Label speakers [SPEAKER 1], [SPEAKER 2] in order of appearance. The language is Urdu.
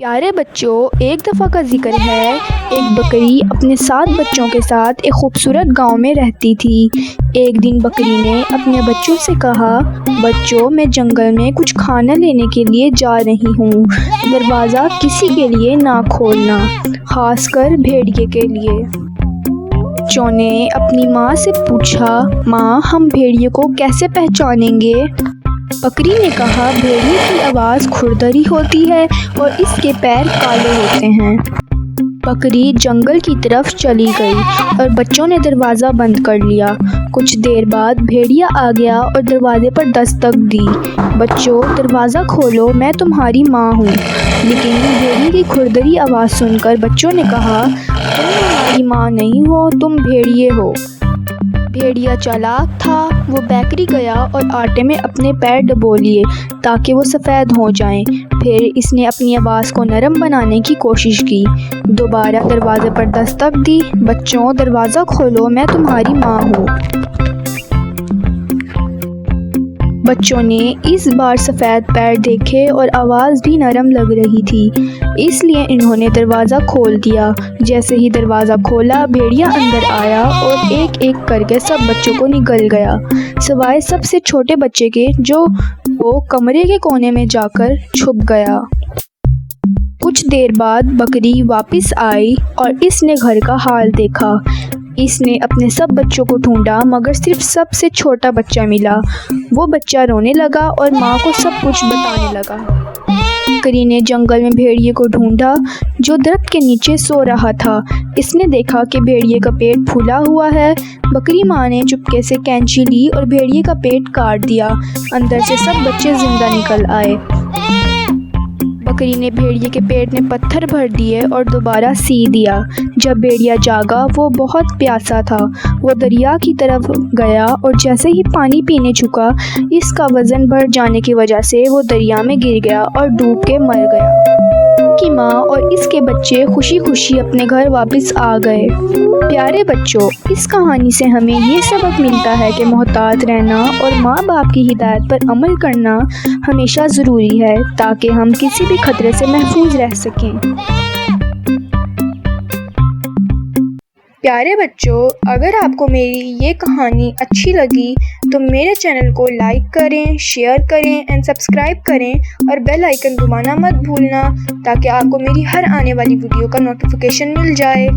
[SPEAKER 1] پیارے بچوں، ایک دفعہ کا ذکر ہے، ایک بکری اپنے 7 بچوں کے ساتھ ایک خوبصورت گاؤں میں رہتی تھی۔ ایک دن بکری نے اپنے بچوں سے کہا، بچوں، میں جنگل میں کچھ کھانا لینے کے لیے جا رہی ہوں، دروازہ کسی کے لیے نہ کھولنا، خاص کر بھیڑیے کے لیے۔ بچوں نے اپنی ماں سے پوچھا، ماں، ہم بھیڑیے کو کیسے پہچانیں گے؟ بکری نے کہا، بھیڑیے کی آواز کھردری ہوتی ہے اور اس کے پیر کالے ہوتے ہیں۔ بکری جنگل کی طرف چلی گئی اور بچوں نے دروازہ بند کر لیا۔ کچھ دیر بعد بھیڑیا آ گیا اور دروازے پر دستک دی۔ بچوں، دروازہ کھولو، میں تمہاری ماں ہوں۔ لیکن بھیڑیے کی کھردری آواز سن کر بچوں نے کہا، تم ہماری ماں نہیں ہو، تم بھیڑیے ہو۔ بھیڑیا چالاک تھا، وہ بیکری گیا اور آٹے میں اپنے پیر ڈبو لیے تاکہ وہ سفید ہو جائیں۔ پھر اس نے اپنی آواز کو نرم بنانے کی کوشش کی۔ دوبارہ دروازے پر دستک دی، بچوں، دروازہ کھولو، میں تمہاری ماں ہوں۔ بچوں نے اس بار سفید پیر دیکھے اور آواز بھی نرم لگ رہی تھی، اس لیے انہوں نے دروازہ کھول دیا۔ جیسے ہی دروازہ کھولا، بھیڑیا اندر آیا اور ایک ایک کر کے سب بچوں کو نگل گیا، سوائے سب سے چھوٹے بچے کے، جو وہ کمرے کے کونے میں جا کر چھپ گیا۔ کچھ دیر بعد بکری واپس آئی اور اس نے گھر کا حال دیکھا۔ اس نے اپنے سب بچوں کو ڈھونڈا مگر صرف سب سے چھوٹا بچہ ملا۔ وہ بچہ رونے لگا اور ماں کو سب کچھ بتانے لگا۔ بکری نے جنگل میں بھیڑیے کو ڈھونڈا جو درخت کے نیچے سو رہا تھا۔ اس نے دیکھا کہ بھیڑیے کا پیٹ پھولا ہوا ہے۔ بکری ماں نے چپکے سے کینچی لی اور بھیڑیے کا پیٹ کاٹ دیا۔ اندر سے سب بچے زندہ نکل آئے۔ بکری نے بھیڑیے کے پیٹ میں پتھر بھر دیے اور دوبارہ سی دیا۔ جب بھیڑیا جاگا، وہ بہت پیاسا تھا۔ وہ دریا کی طرف گیا اور جیسے ہی پانی پینے جھکا، اس کا وزن بڑھ جانے کی وجہ سے وہ دریا میں گر گیا اور ڈوب کے مر گیا۔ ان کی ماں اور اس کے بچے خوشی خوشی اپنے گھر واپس آ گئے۔ پیارے بچوں، اس کہانی سے ہمیں یہ سبق ملتا ہے کہ محتاط رہنا اور ماں باپ کی ہدایت پر عمل کرنا ہمیشہ ضروری ہے تاکہ ہم کسی بھی خطرے سے محفوظ رہ سکیں۔ پیارے بچوں، اگر آپ کو میری یہ کہانی اچھی لگی تو میرے چینل کو لائک کریں، شیئر کریں اینڈ سبسکرائب کریں اور بیل آئیکن دبانا مت بھولنا تاکہ آپ کو میری ہر آنے والی ویڈیو کا نوٹیفیکیشن مل جائے۔